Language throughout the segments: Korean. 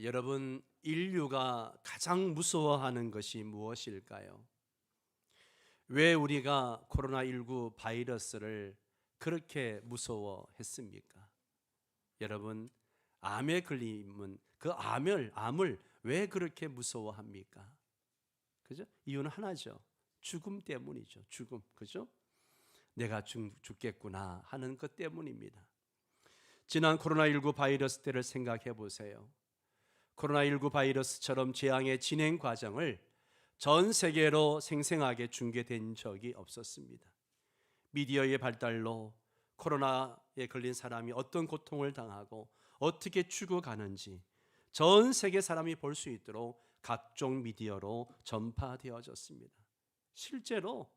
여러분, 인류가 가장 무서워하는 것이 무엇일까요? 왜 우리가 코로나19 바이러스를 그렇게 무서워했습니까? 여러분, 암에 걸리면 그 암을 왜 그렇게 무서워합니까? 그죠? 이유는 하나죠. 죽음 때문이죠. 죽음. 그죠? 내가 죽겠구나 하는 것 때문입니다. 지난 코로나19 바이러스 때를 생각해 보세요. 코로나19 바이러스처럼 재앙의 진행 과정을 전 세계로 생생하게 중계된 적이 없었습니다. 미디어의 발달로 코로나에 걸린 사람이 어떤 고통을 당하고 어떻게 죽어가는지 전 세계 사람이 볼 수 있도록 각종 미디어로 전파되어졌습니다. 실제로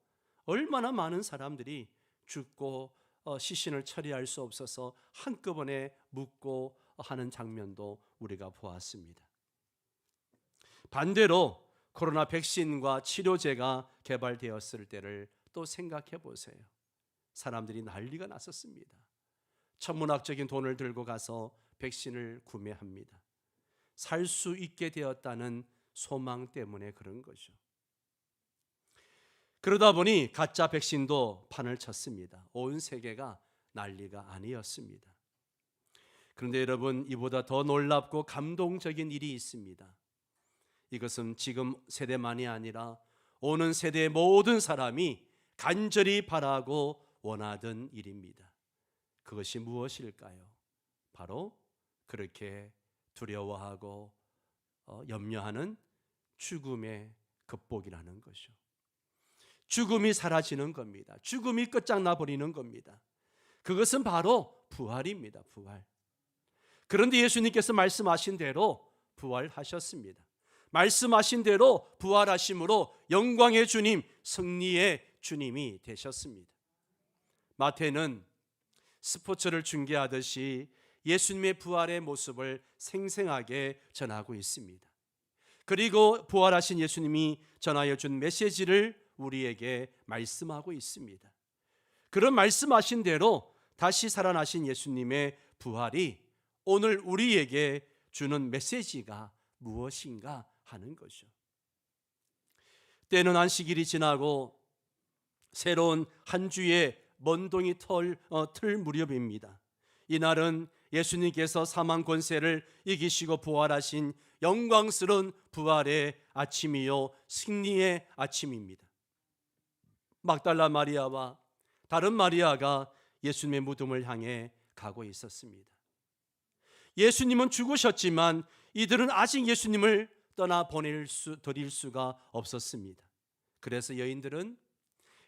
얼마나 많은 사람들이 죽고 시신을 처리할 수 없어서 한꺼번에 묻고 하는 장면도 우리가 보았습니다. 반대로 코로나 백신과 치료제가 개발되었을 때를 또 생각해 보세요. 사람들이 난리가 났었습니다. 천문학적인 돈을 들고 가서 백신을 구매합니다. 살 수 있게 되었다는 소망 때문에 그런 거죠. 그러다 보니 가짜 백신도 판을 쳤습니다. 온 세계가 난리가 아니었습니다. 그런데 여러분, 이보다 더 놀랍고 감동적인 일이 있습니다. 이것은 지금 세대만이 아니라 오는 세대의 모든 사람이 간절히 바라고 원하던 일입니다. 그것이 무엇일까요? 바로 그렇게 두려워하고 염려하는 죽음의 극복이라는 것이죠. 죽음이 사라지는 겁니다. 죽음이 끝장나 버리는 겁니다. 그것은 바로 부활입니다. 부활. 그런데 예수님께서 말씀하신 대로 부활하셨습니다. 말씀하신 대로 부활하심으로 영광의 주님, 승리의 주님이 되셨습니다. 마태는 스포츠를 중계하듯이 예수님의 부활의 모습을 생생하게 전하고 있습니다. 그리고 부활하신 예수님이 전하여 준 메시지를 우리에게 말씀하고 있습니다. 그런 말씀하신 대로 다시 살아나신 예수님의 부활이 오늘 우리에게 주는 메시지가 무엇인가 하는 것이죠. 때는 안식일이 지나고 새로운 한 주의 먼동이 틀 무렵입니다. 이날은 예수님께서 사망 권세를 이기시고 부활하신 영광스러운 부활의 아침이요 승리의 아침입니다. 막달라 마리아와 다른 마리아가 예수님의 무덤을 향해 가고 있었습니다. 예수님은 죽으셨지만 이들은 아직 예수님을 떠나 드릴 수가 없었습니다. 그래서 여인들은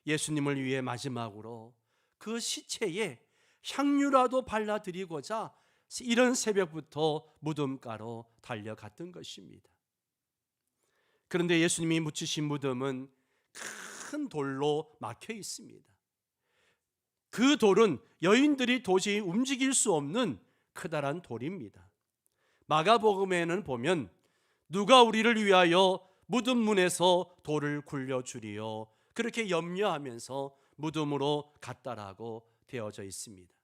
예수님을 위해 마지막으로 그 시체에 향유라도 발라드리고자 이른 새벽부터 무덤가로 달려갔던 것입니다. 그런데 예수님이 묻히신 무덤은 큰 돌로 막혀 있습니다. 그 돌은 여인들이 도저히 움직일 수 없는 크다란 돌입니다. 마가복음에는 보면 누가 우리를 위하여 무덤 문에서 돌을 굴려주리요 그렇게 염려하면서 무덤으로 갔다라고 되어져 있습니다.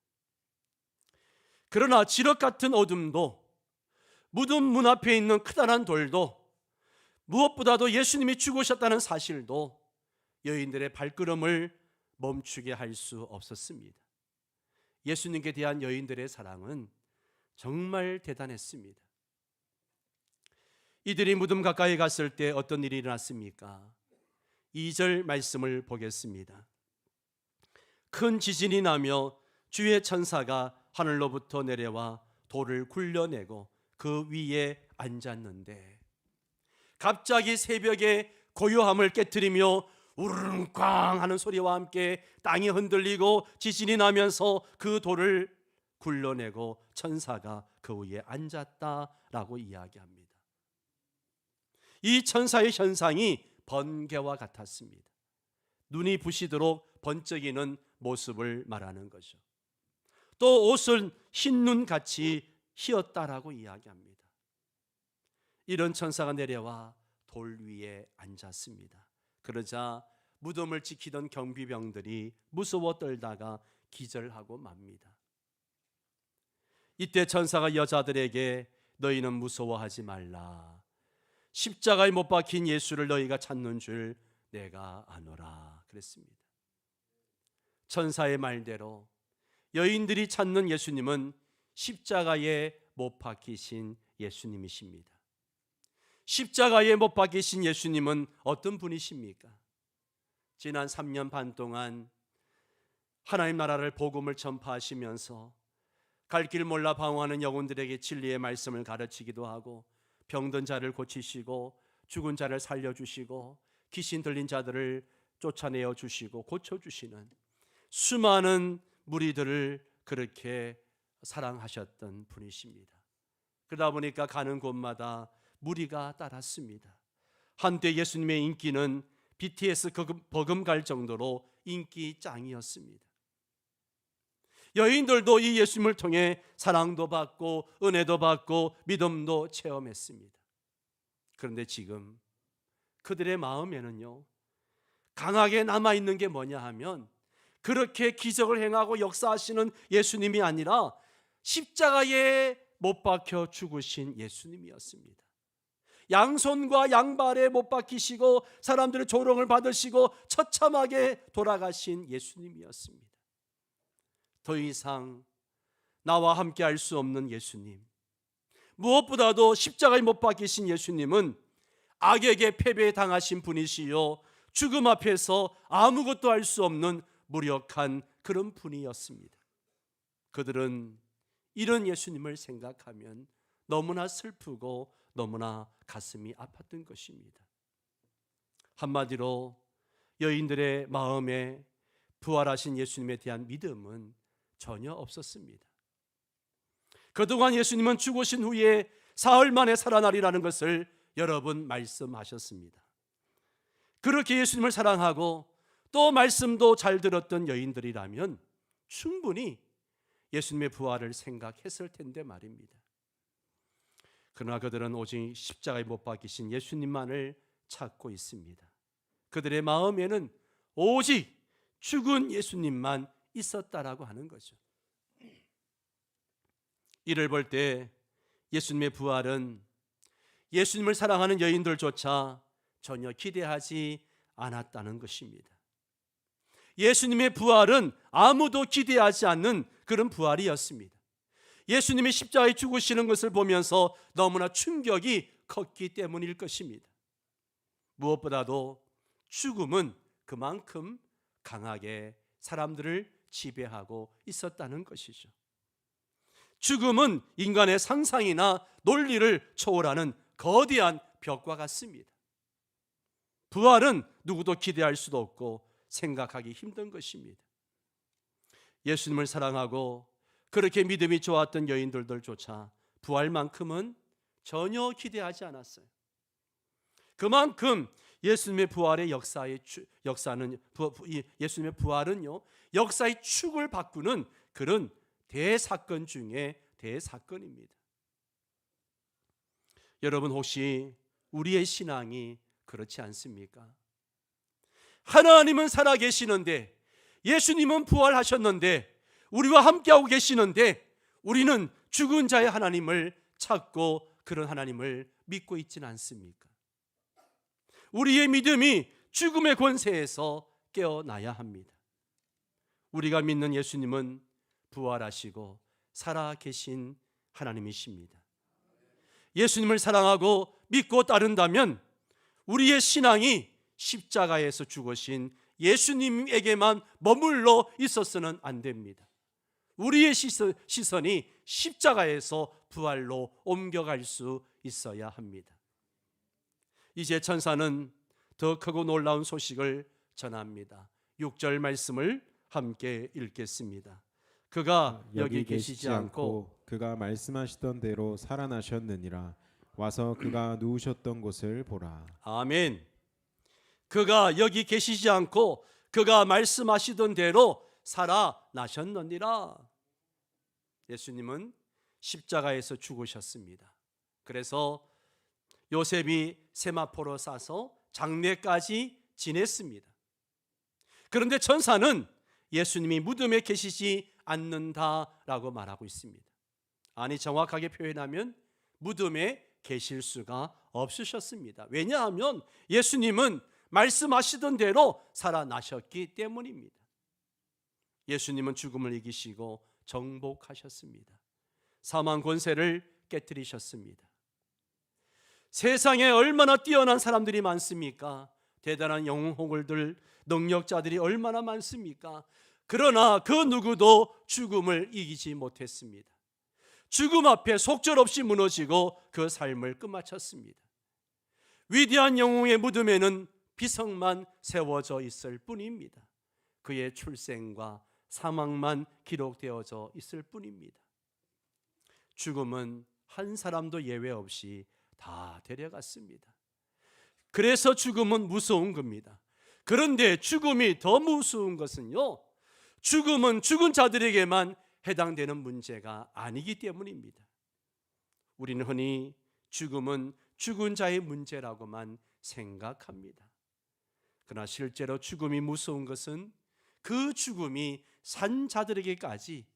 그러나 지륵 같은 어둠도 무덤 문 앞에 있는 크다란 돌도 무엇보다도 예수님이 죽으셨다는 사실도 여인들의 발걸음을 멈추게 할 수 없었습니다. 예수님께 대한 여인들의 사랑은 정말 대단했습니다. 이들이 무덤 가까이 갔을 때 어떤 일이 일어났습니까? 2절 말씀을 보겠습니다. 큰 지진이 나며 주의 천사가 하늘로부터 내려와 돌을 굴려내고 그 위에 앉았는데 갑자기 새벽의 고요함을 깨트리며 우르릉꽝 하는 소리와 함께 땅이 흔들리고 지진이 나면서 그 돌을 굴려내고 천사가 그 위에 앉았다라고 이야기합니다. 이 천사의 현상이 번개와 같았습니다. 눈이 부시도록 번쩍이는 모습을 말하는 거죠. 또 옷은 흰눈같이 희었다라고 이야기합니다. 이런 천사가 내려와 돌 위에 앉았습니다. 그러자 무덤을 지키던 경비병들이 무서워 떨다가 기절하고 맙니다. 이때 천사가 여자들에게 너희는 무서워하지 말라. 십자가에 못 박힌 예수를 너희가 찾는 줄 내가 아노라 그랬습니다. 천사의 말대로 여인들이 찾는 예수님은 십자가에 못 박히신 예수님이십니다. 십자가에 못 박히신 예수님은 어떤 분이십니까? 지난 3년 반 동안 하나님 나라를 복음을 전파하시면서 갈 길 몰라 방황하는 영혼들에게 진리의 말씀을 가르치기도 하고, 병든 자를 고치시고 죽은 자를 살려주시고 귀신 들린 자들을 쫓아내어 주시고 고쳐주시는 수많은 무리들을 그렇게 사랑하셨던 분이십니다. 그러다 보니까 가는 곳마다 무리가 따랐습니다. 한때 예수님의 인기는 BTS 버금갈 정도로 인기 짱이었습니다. 여인들도 이 예수님을 통해 사랑도 받고 은혜도 받고 믿음도 체험했습니다. 그런데 지금 그들의 마음에는요, 강하게 남아있는 게 뭐냐 하면 그렇게 기적을 행하고 역사하시는 예수님이 아니라 십자가에 못 박혀 죽으신 예수님이었습니다. 양손과 양발에 못 박히시고 사람들의 조롱을 받으시고 처참하게 돌아가신 예수님이었습니다. 더 이상 나와 함께 할 수 없는 예수님, 무엇보다도 십자가에 못 박히신 예수님은 악에게 패배당하신 분이시요 죽음 앞에서 아무것도 할 수 없는 무력한 그런 분이었습니다. 그들은 이런 예수님을 생각하면 너무나 슬프고 너무나 가슴이 아팠던 것입니다. 한마디로 여인들의 마음에 부활하신 예수님에 대한 믿음은 전혀 없었습니다. 그동안 예수님은 죽으신 후에 사흘 만에 살아나리라는 것을 여러 번 말씀하셨습니다. 그렇게 예수님을 사랑하고 또 말씀도 잘 들었던 여인들이라면 충분히 예수님의 부활을 생각했을 텐데 말입니다. 그러나 그들은 오직 십자가에 못 박히신 예수님만을 찾고 있습니다. 그들의 마음에는 오직 죽은 예수님만 있었다라고 하는 거죠. 이를 볼 때 예수님의 부활은 예수님을 사랑하는 여인들조차 전혀 기대하지 않았다는 것입니다. 예수님의 부활은 아무도 기대하지 않는 그런 부활이었습니다. 예수님이 십자가에 죽으시는 것을 보면서 너무나 충격이 컸기 때문일 것입니다. 무엇보다도 죽음은 그만큼 강하게 사람들을 지배하고 있었다는 것이죠. 죽음은 인간의 상상이나 논리를 초월하는 거대한 벽과 같습니다. 부활은 누구도 기대할 수도 없고 생각하기 힘든 것입니다. 예수님을 사랑하고 그렇게 믿음이 좋았던 여인들조차 부활만큼은 전혀 기대하지 않았어요. 그만큼 예수님의 부활의 예수님의 부활은요, 역사의 축을 바꾸는 그런 대사건 중에 대사건입니다. 여러분, 혹시 우리의 신앙이 그렇지 않습니까? 하나님은 살아계시는데, 예수님은 부활하셨는데, 우리와 함께하고 계시는데 우리는 죽은 자의 하나님을 찾고 그런 하나님을 믿고 있지는 않습니까? 우리의 믿음이 죽음의 권세에서 깨어나야 합니다. 우리가 믿는 예수님은 부활하시고 살아계신 하나님이십니다. 예수님을 사랑하고 믿고 따른다면 우리의 신앙이 십자가에서 죽으신 예수님에게만 머물러 있어서는 안 됩니다. 우리의 시선이 십자가에서 부활로 옮겨갈 수 있어야 합니다. 이제 천사는 더 크고 놀라운 소식을 전합니다. 6절 말씀을 함께 읽겠습니다. 그가 여기 계시지 않고 그가 말씀하시던 대로 살아나셨느니라. 와서 그가 누우셨던 곳을 보라. 아멘. 그가 여기 계시지 않고 그가 말씀하시던 대로 살아나셨느니라. 예수님은 십자가에서 죽으셨습니다. 그래서 요셉이 세마포로 싸서 장례까지 지냈습니다. 그런데 천사는 예수님이 무덤에 계시지 않는다라고 말하고 있습니다. 아니, 정확하게 표현하면 무덤에 계실 수가 없으셨습니다. 왜냐하면 예수님은 말씀하시던 대로 살아나셨기 때문입니다. 예수님은 죽음을 이기시고 정복하셨습니다. 사망 권세를 깨뜨리셨습니다. 세상에 얼마나 뛰어난 사람들이 많습니까? 대단한 영웅들, 능력자들이 얼마나 많습니까? 그러나 그 누구도 죽음을 이기지 못했습니다. 죽음 앞에 속절없이 무너지고 그 삶을 끝마쳤습니다. 위대한 영웅의 무덤에는 비석만 세워져 있을 뿐입니다. 그의 출생과 사망만 기록되어져 있을 뿐입니다. 죽음은 한 사람도 예외 없이 다 데려갔습니다. 그래서 죽음은 무서운 겁니다. 그런데 죽음이 더 무서운 것은요, 죽음은 죽은 자들에게만 해당되는 문제가 아니기 때문입니다. 우리는 흔히 죽음은 죽은 자의 문제라고만 생각합니다. 그러나 실제로 죽음이 무서운 것은 그 죽음이 산 자들에게까지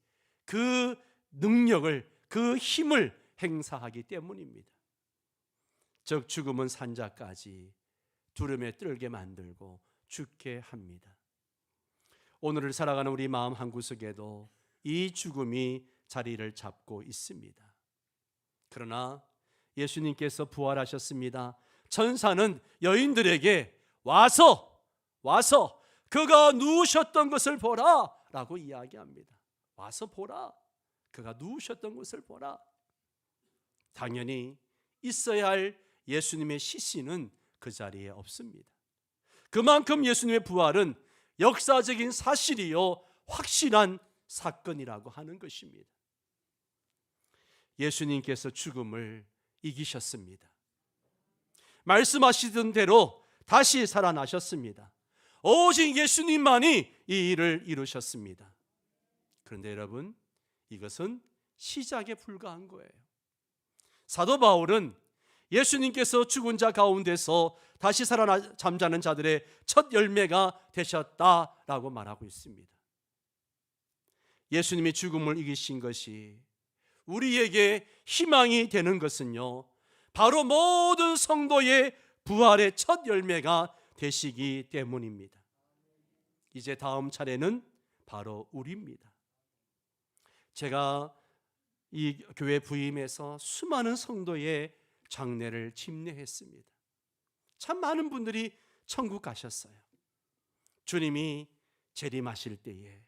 그 능력을, 그 힘을 행사하기 때문입니다. 즉 죽음은 산자까지 두려움에 떨게 만들고 죽게 합니다. 오늘을 살아가는 우리 마음 한구석에도 이 죽음이 자리를 잡고 있습니다. 그러나 예수님께서 부활하셨습니다. 천사는 여인들에게 와서 그가 누우셨던 것을 보라 라고 이야기합니다. 와서 보라, 그가 누우셨던 것을 보라. 당연히 있어야 할 예수님의 시신은 그 자리에 없습니다. 그만큼 예수님의 부활은 역사적인 사실이요 확실한 사건이라고 하는 것입니다. 예수님께서 죽음을 이기셨습니다. 말씀하시던 대로 다시 살아나셨습니다. 오직 예수님만이 이 일을 이루셨습니다. 그런데 여러분, 이것은 시작에 불과한 거예요. 사도 바울은 예수님께서 죽은 자 가운데서 다시 살아나 잠자는 자들의 첫 열매가 되셨다라고 말하고 있습니다. 예수님이 죽음을 이기신 것이 우리에게 희망이 되는 것은요, 바로 모든 성도의 부활의 첫 열매가 되시기 때문입니다. 이제 다음 차례는 바로 우리입니다. 제가 이 교회 부임해서 수많은 성도의 장례를 집례했습니다. 참 많은 분들이 천국 가셨어요. 주님이 재림하실 때에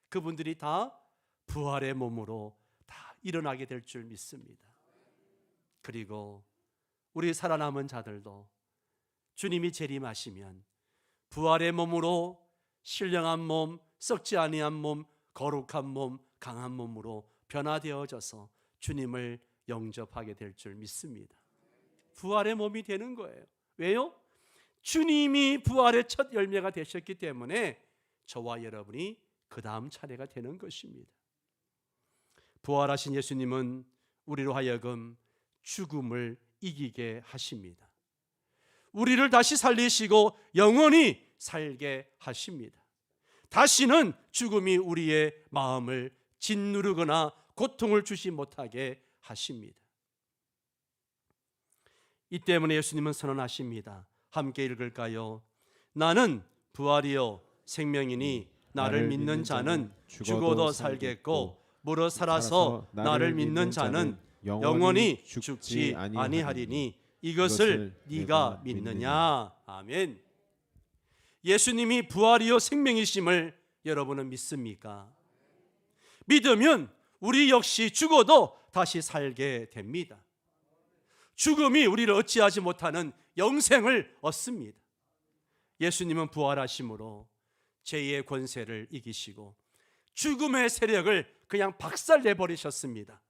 그분들이 다 부활의 몸으로 다 일어나게 될 줄 믿습니다. 그리고 우리 살아남은 자들도 주님이 재림하시면 부활의 몸으로 신령한 몸, 썩지 아니한 몸, 거룩한 몸, 강한 몸으로 변화되어져서 주님을 영접하게 될 줄 믿습니다. 부활의 몸이 되는 거예요. 왜요? 주님이 부활의 첫 열매가 되셨기 때문에 저와 여러분이 그 다음 차례가 되는 것입니다. 부활하신 예수님은 우리로 하여금 죽음을 이기게 하십니다. 우리를 다시 살리시고 영원히 살게 하십니다. 다시는 죽음이 우리의 마음을 짓누르거나 고통을 주시 못하게 하십니다. 이 때문에 예수님은 선언하십니다. 함께 읽을까요? 나는 부활이요 생명이니 나를 믿는 자는 죽어도 살겠고 무릇 살아서 나를 믿는 자는 영원히 죽지 아니하리니 이것을 네가 믿느냐? 아멘. 예수님이 부활이요 생명이심을 여러분은 믿습니까? 믿으면 우리 역시 죽어도 다시 살게 됩니다. 죽음이 우리를 어찌하지 못하는 영생을 얻습니다. 예수님은 부활하심으로 죄의 권세를 이기시고 죽음의 세력을 그냥 박살내버리셨습니다.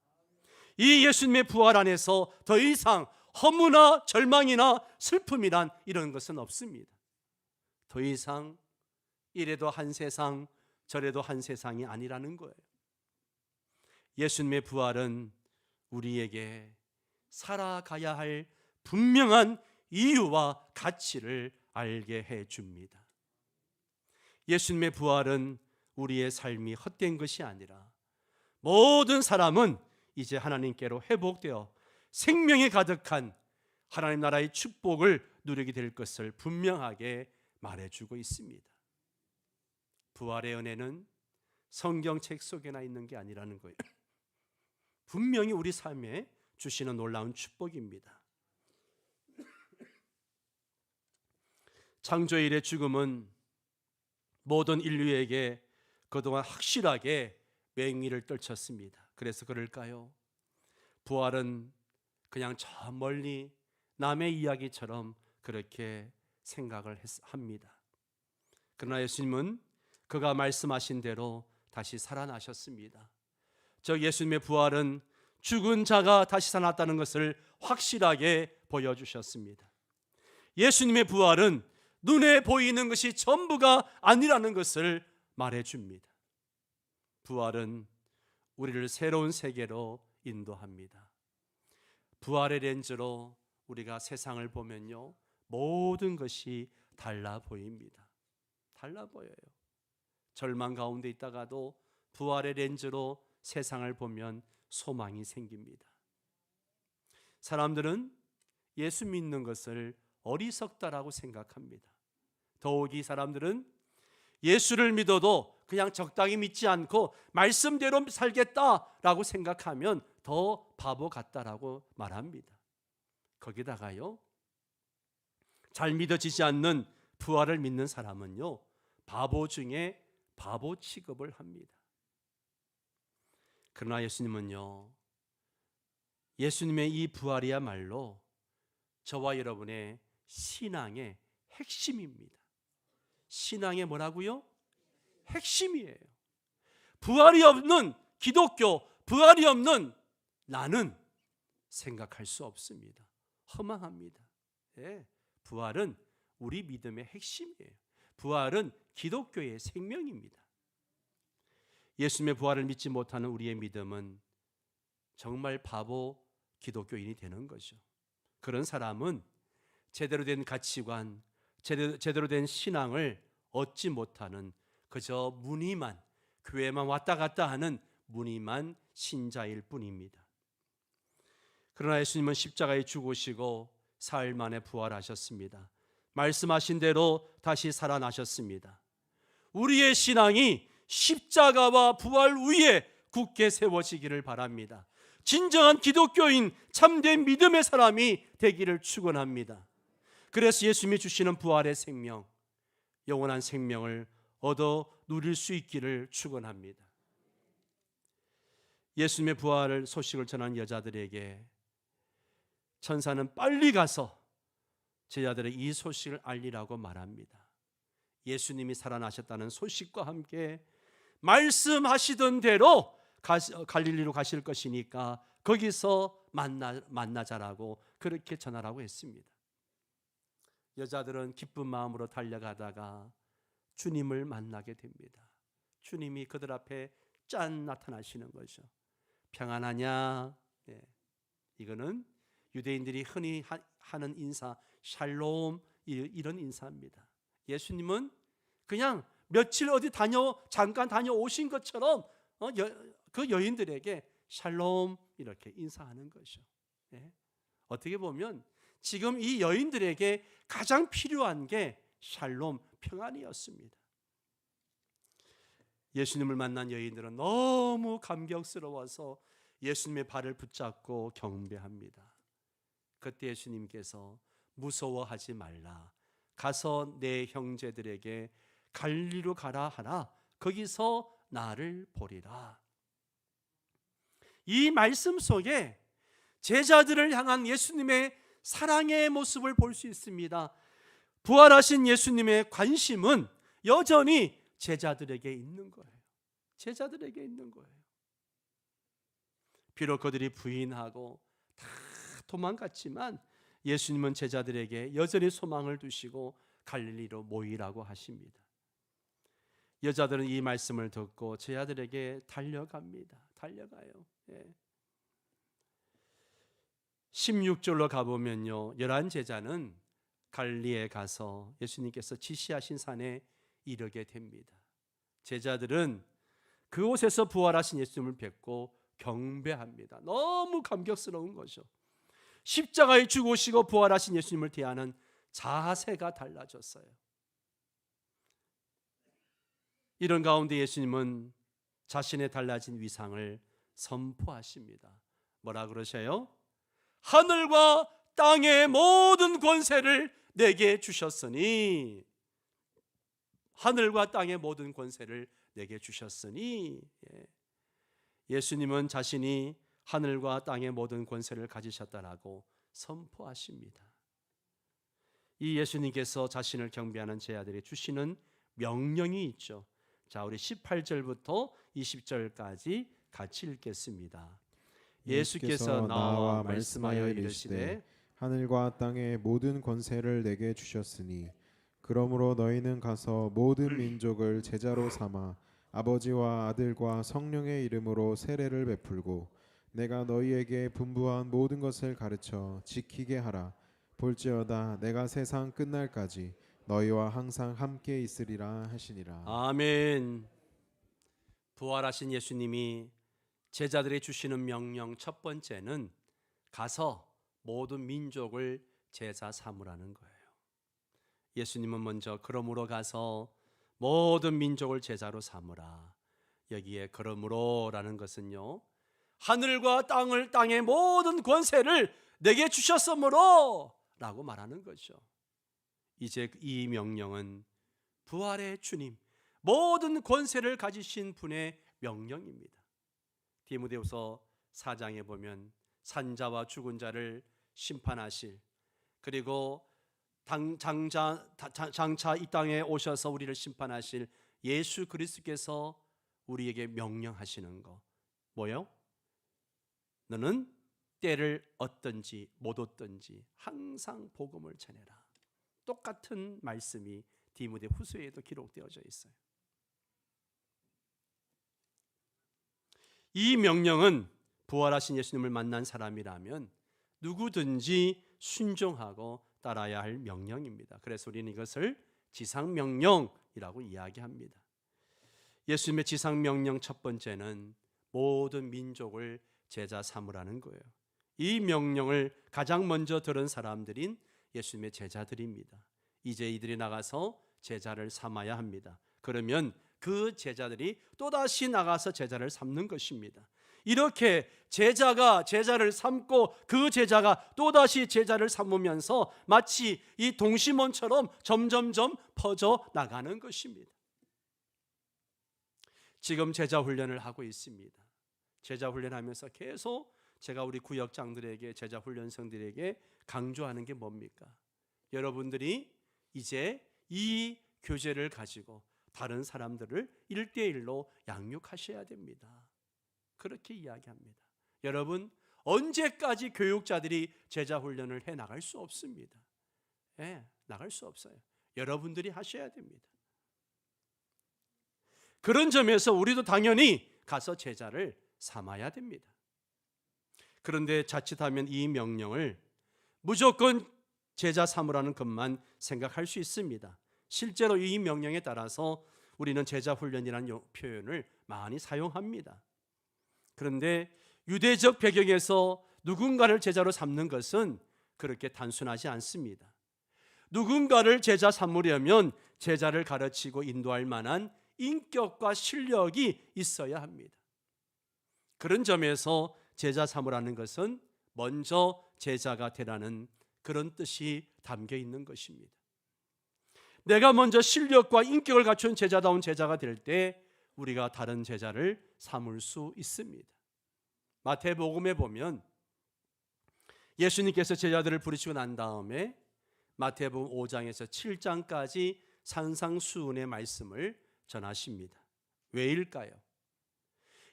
이 예수님의 부활 안에서 더 이상 허무나 절망이나 슬픔이란 이런 것은 없습니다. 더 이상 이래도 한 세상 저래도 한 세상이 아니라는 거예요. 예수님의 부활은 우리에게 살아가야 할 분명한 이유와 가치를 알게 해줍니다. 예수님의 부활은 우리의 삶이 헛된 것이 아니라 모든 사람은 이제 하나님께로 회복되어 생명이 가득한 하나님 나라의 축복을 누리게 될 것을 분명하게 말해주고 있습니다. 부활의 은혜는 성경책 속에나 있는 게 아니라는 거예요. 분명히 우리 삶에 주시는 놀라운 축복입니다. 창조일의 죽음은 모든 인류에게 그동안 확실하게 맹위를 떨쳤습니다. 그래서 그럴까요? 부활은 그냥 저 멀리 남의 이야기처럼 그렇게 생각을 합니다. 그러나 예수님은 그가 말씀하신 대로 다시 살아나셨습니다. 즉 예수님의 부활은 죽은 자가 다시 살아났다는 것을 확실하게 보여주셨습니다. 예수님의 부활은 눈에 보이는 것이 전부가 아니라는 것을 말해줍니다. 부활은 우리를 새로운 세계로 인도합니다. 부활의 렌즈로 우리가 세상을 보면요, 모든 것이 달라 보입니다. 달라 보여요. 절망 가운데 있다가도 부활의 렌즈로 세상을 보면 소망이 생깁니다. 사람들은 예수 믿는 것을 어리석다라고 생각합니다. 더욱이 사람들은 예수를 믿어도 그냥 적당히 믿지 않고 말씀대로 살겠다라고 생각하면 더 바보 같다라고 말합니다. 거기다가요, 잘 믿어지지 않는 부활을 믿는 사람은요, 바보 중에 바보 취급을 합니다. 그러나 예수님은요, 예수님의 이 부활이야말로 저와 여러분의 신앙의 핵심입니다. 신앙의 뭐라고요? 핵심이에요. 부활이 없는 기독교, 부활이 없는 나는 생각할 수 없습니다. 허망합니다. 예, 부활은 우리 믿음의 핵심이에요. 부활은 기독교의 생명입니다. 예수님의 부활을 믿지 못하는 우리의 믿음은 정말 바보 기독교인이 되는 거죠. 그런 사람은 제대로 된 가치관, 제대로 된 신앙을 얻지 못하는 그저 무늬만, 교회만 왔다 갔다 하는 무늬만 신자일 뿐입니다. 그러나 예수님은 십자가에 죽으시고 사흘 만에 부활하셨습니다. 말씀하신 대로 다시 살아나셨습니다. 우리의 신앙이 십자가와 부활 위에 굳게 세워지기를 바랍니다. 진정한 기독교인, 참된 믿음의 사람이 되기를 축원합니다. 그래서 예수님이 주시는 부활의 생명, 영원한 생명을 얻어 누릴 수 있기를 축원합니다. 예수님의 부활 소식을 전한 여자들에게 천사는 빨리 가서 제자들에게 이 소식을 알리라고 말합니다. 예수님이 살아나셨다는 소식과 함께 말씀하시던 대로 갈릴리로 가실 것이니까 거기서 만나자라고 그렇게 전하라고 했습니다. 여자들은 기쁜 마음으로 달려가다가 주님을 만나게 됩니다. 주님이 그들 앞에 짠 나타나시는 거죠. 평안하냐? 네. 이거는 유대인들이 흔히 하는 인사, 샬롬, 이런 인사입니다. 예수님은 그냥 며칠 어디 잠깐 다녀오신 것처럼 그 여인들에게 샬롬 이렇게 인사하는 거죠. 네. 어떻게 보면 지금 이 여인들에게 가장 필요한 게 샬롬, 평안이었습니다. 예수님을 만난 여인들은 너무 감격스러워서 예수님의 발을 붙잡고 경배합니다. 그때 예수님께서 무서워하지 말라, 가서 내 형제들에게 갈릴리로 가라 하라, 거기서 나를 보리라. 이 말씀 속에 제자들을 향한 예수님의 사랑의 모습을 볼 수 있습니다. 부활하신 예수님의 관심은 여전히 제자들에게 있는 거예요. 제자들에게 있는 거예요. 비록 그들이 부인하고 다 도망갔지만 예수님은 제자들에게 여전히 소망을 두시고 갈릴리로 모이라고 하십니다. 여자들은 이 말씀을 듣고 제자들에게 달려갑니다. 달려가요. 예. 16절로 가보면요, 11제자는 갈릴리에 가서 예수님께서 지시하신 산에 이르게 됩니다. 제자들은 그곳에서 부활하신 예수님을 뵙고 경배합니다. 너무 감격스러운 거죠. 십자가에 죽으시고 부활하신 예수님을 대하는 자세가 달라졌어요. 이런 가운데 예수님은 자신의 달라진 위상을 선포하십니다. 뭐라 그러셔요? 하늘과 땅의 모든 권세를 내게 주셨으니, 하늘과 땅의 모든 권세를 내게 주셨으니, 예수님은 자신이 하늘과 땅의 모든 권세를 가지셨다라고 선포하십니다. 이 예수님께서 자신을 경배하는 제 아들이 주시는 명령이 있죠. 자, 우리 18절부터 20절까지 같이 읽겠습니다. 예수께서 나와 말씀하여 이르시되 하늘과 땅의 모든 권세를 내게 주셨으니 그러므로 너희는 가서 모든 민족을 제자로 삼아 아버지와 아들과 성령의 이름으로 세례를 베풀고 내가 너희에게 분부한 모든 것을 가르쳐 지키게 하라. 볼지어다 내가 세상 끝날까지 너희와 항상 함께 있으리라 하시니라. 아멘. 부활하신 예수님이 제자들이 주시는 명령 첫 번째는 가서 모든 민족을 제자 삼으라는 거예요. 예수님은 먼저 그러므로 가서 모든 민족을 제자로 삼으라. 여기에 그러므로라는 것은요, 하늘과 땅의 모든 권세를 내게 주셨으므로 라고 말하는 거죠. 이제 이 명령은 부활의 주님, 모든 권세를 가지신 분의 명령입니다. 디모데후서 4장에 보면 산자와 죽은 자를 심판하실, 그리고 장차 이 땅에 오셔서 우리를 심판하실 예수 그리스도께서 우리에게 명령하시는 거 뭐요? 너는 때를 얻든지 못 얻든지 항상 복음을 전해라. 똑같은 말씀이 디모데 후서에도 기록되어져 있어요. 이 명령은 부활하신 예수님을 만난 사람이라면 누구든지 순종하고 따라야 할 명령입니다. 그래서 우리는 이것을 지상명령이라고 이야기합니다. 예수님의 지상명령 첫 번째는 모든 민족을 제자 삼으라는 거예요. 이 명령을 가장 먼저 들은 사람들인 예수님의 제자들입니다. 이제 이들이 나가서 제자를 삼아야 합니다. 그러면 그 제자들이 또다시 나가서 제자를 삼는 것입니다. 이렇게 제자가 제자를 삼고 그 제자가 또다시 제자를 삼으면서 마치 이 동심원처럼 점점점 퍼져 나가는 것입니다. 지금 제자 훈련을 하고 있습니다. 제자 훈련하면서 계속 제가 우리 구역장들에게, 제자 훈련생들에게 강조하는 게 뭡니까? 여러분들이 이제 이 교제를 가지고 다른 사람들을 1대1로 양육하셔야 됩니다. 그렇게 이야기합니다. 여러분, 언제까지 교육자들이 제자 훈련을 해 나갈 수 없습니다. 나갈 수 없어요. 여러분들이 하셔야 됩니다. 그런 점에서 우리도 당연히 가서 제자를 삼아야 됩니다. 그런데 자칫하면 이 명령을 무조건 제자 삼으라는 것만 생각할 수 있습니다. 실제로 이 명령에 따라서 우리는 제자 훈련이라는 표현을 많이 사용합니다. 그런데 유대적 배경에서 누군가를 제자로 삼는 것은 그렇게 단순하지 않습니다. 누군가를 제자 삼으려면 제자를 가르치고 인도할 만한 인격과 실력이 있어야 합니다. 그런 점에서 제자 삼으라는 것은 먼저 제자가 되라는 그런 뜻이 담겨 있는 것입니다. 내가 먼저 실력과 인격을 갖춘 제자다운 제자가 될 때 우리가 다른 제자를 삼을 수 있습니다. 마태복음에 보면 예수님께서 제자들을 부르시고 난 다음에 마태복음 5장에서 7장까지 산상수훈의 말씀을 전하십니다. 왜일까요?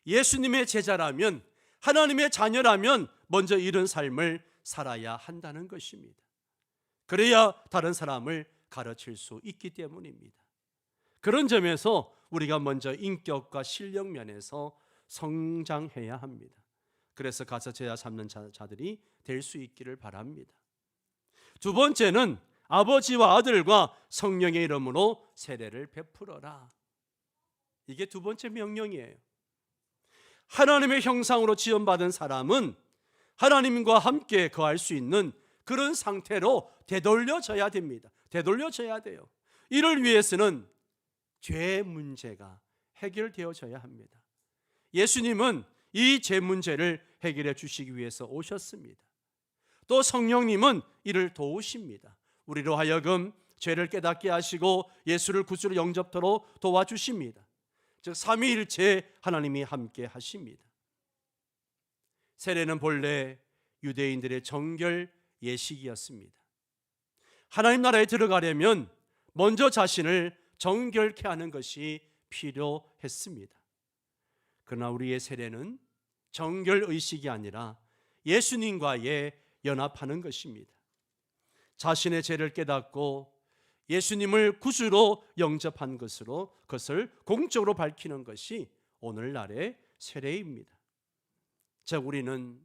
예수님의 제자라면, 하나님의 자녀라면 먼저 이런 삶을 살아야 한다는 것입니다. 그래야 다른 사람을 가르칠 수 있기 때문입니다. 그런 점에서 우리가 먼저 인격과 실력 면에서 성장해야 합니다. 그래서 가서 제자 삼는 자들이 될 수 있기를 바랍니다. 두 번째는 아버지와 아들과 성령의 이름으로 세례를 베풀어라. 이게 두 번째 명령이에요. 하나님의 형상으로 지음받은 사람은 하나님과 함께 거할 수 있는 그런 상태로 되돌려져야 됩니다. 되돌려져야 돼요. 이를 위해서는 죄 문제가 해결되어져야 합니다. 예수님은 이 죄 문제를 해결해 주시기 위해서 오셨습니다. 또 성령님은 이를 도우십니다. 우리로 하여금 죄를 깨닫게 하시고 예수를 구주로 영접토록 도와주십니다. 즉 삼위일체 하나님이 함께 하십니다. 세례는 본래 유대인들의 정결 예식이었습니다. 하나님 나라에 들어가려면 먼저 자신을 정결케 하는 것이 필요했습니다. 그러나 우리의 세례는 정결 의식이 아니라 예수님과의 연합하는 것입니다. 자신의 죄를 깨닫고 예수님을 구주로 영접한 것으로 그것을 공적으로 밝히는 것이 오늘날의 세례입니다. 즉 우리는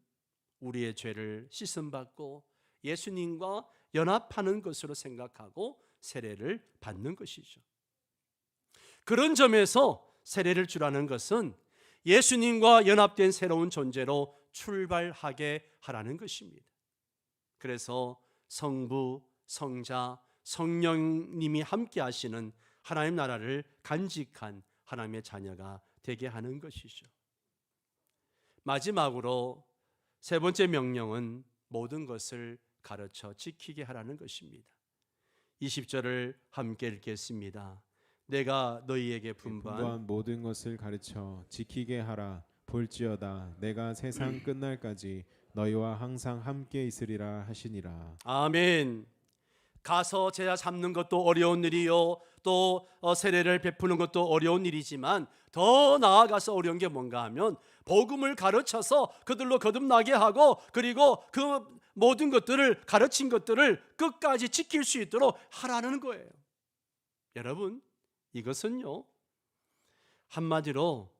우리의 죄를 씻음받고 예수님과 연합하는 것으로 생각하고 세례를 받는 것이죠. 그런 점에서 세례를 주라는 것은 예수님과 연합된 새로운 존재로 출발하게 하라는 것입니다. 그래서 성부, 성자, 성령님이 함께 하시는 하나님 나라를 간직한 하나님의 자녀가 되게 하는 것이죠. 마지막으로 세 번째 명령은 모든 것을 가르쳐 지키게 하라는 것입니다. 20절을 함께 읽겠습니다. 내가 너희에게 분부한 모든 것을 가르쳐 지키게 하라. 볼지어다 내가 세상 끝날까지 너희와 항상 함께 있으리라 하시니라. 아멘. 가서 제자 잡는 것도 어려운 일이요, 또 세례를 베푸는 것도 어려운 일이지만 더 나아가서 어려운 게 뭔가 하면 복음을 가르쳐서 그들로 거듭나게 하고 그리고 그 모든 것들을 가르친 것들을 끝까지 지킬 수 있도록 하라는 거예요. 여러분, 이것은요 한마디로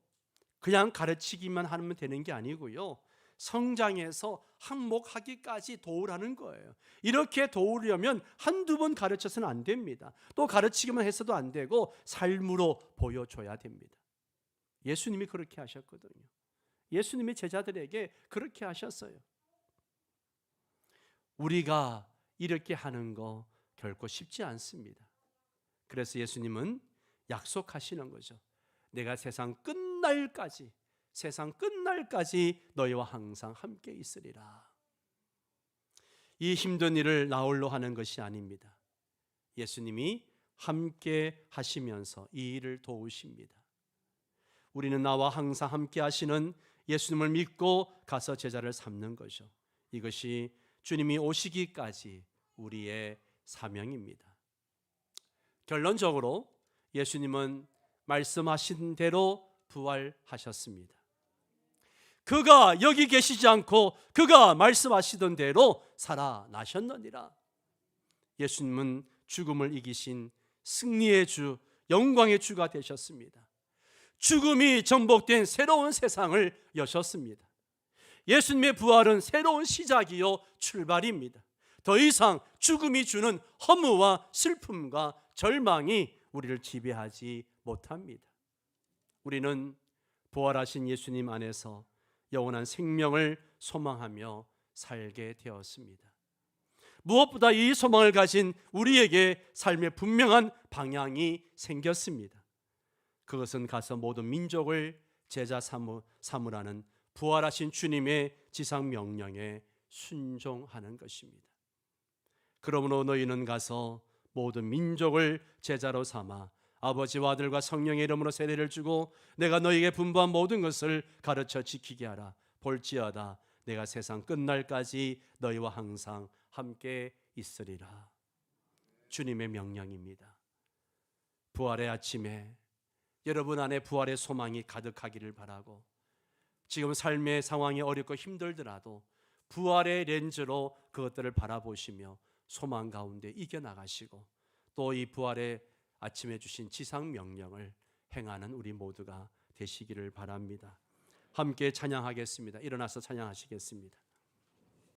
그냥 가르치기만 하면 되는 게 아니고요, 성장해서 항목하기까지 도우라는 거예요. 이렇게 도우려면 한두 번 가르쳐서는 안 됩니다. 또 가르치기만 해서도 안 되고 삶으로 보여줘야 됩니다. 예수님이 그렇게 하셨거든요. 예수님이 제자들에게 그렇게 하셨어요. 우리가 이렇게 하는 거 결코 쉽지 않습니다. 그래서 예수님은 약속하시는 거죠. 내가 세상 끝날까지 너희와 항상 함께 있으리라. 이 힘든 일을 나 홀로 하는 것이 아닙니다. 예수님이 함께 하시면서 이 일을 도우십니다. 우리는 나와 항상 함께 하시는 예수님을 믿고 가서 제자를 삼는 거죠. 이것이 주님이 오시기까지 우리의 사명입니다. 결론적으로 예수님은 말씀하신 대로 부활하셨습니다. 그가 여기 계시지 않고 그가 말씀하시던 대로 살아나셨느니라. 예수님은 죽음을 이기신 승리의 주, 영광의 주가 되셨습니다. 죽음이 정복된 새로운 세상을 여셨습니다. 예수님의 부활은 새로운 시작이요 출발입니다. 더 이상 죽음이 주는 허무와 슬픔과 절망이 우리를 지배하지 못합니다. 우리는 부활하신 예수님 안에서 영원한 생명을 소망하며 살게 되었습니다. 무엇보다 이 소망을 가진 우리에게 삶의 분명한 방향이 생겼습니다. 그것은 가서 모든 민족을 제자 삼으라는 부활하신 주님의 지상 명령에 순종하는 것입니다. 그러므로 너희는 가서 모든 민족을 제자로 삼아 아버지와 아들과 성령의 이름으로 세례를 주고 내가 너희에게 분부한 모든 것을 가르쳐 지키게 하라. 볼지어다 내가 세상 끝날까지 너희와 항상 함께 있으리라. 주님의 명령입니다. 부활의 아침에 여러분 안에 부활의 소망이 가득하기를 바라고, 지금 삶의 상황이 어렵고 힘들더라도 부활의 렌즈로 그것들을 바라보시며 소망 가운데 이겨나가시고 또 이 부활의 아침에 주신 지상 명령을 행하는 우리 모두가 되시기를 바랍니다. 함께 찬양하겠습니다. 일어나서 찬양하시겠습니다.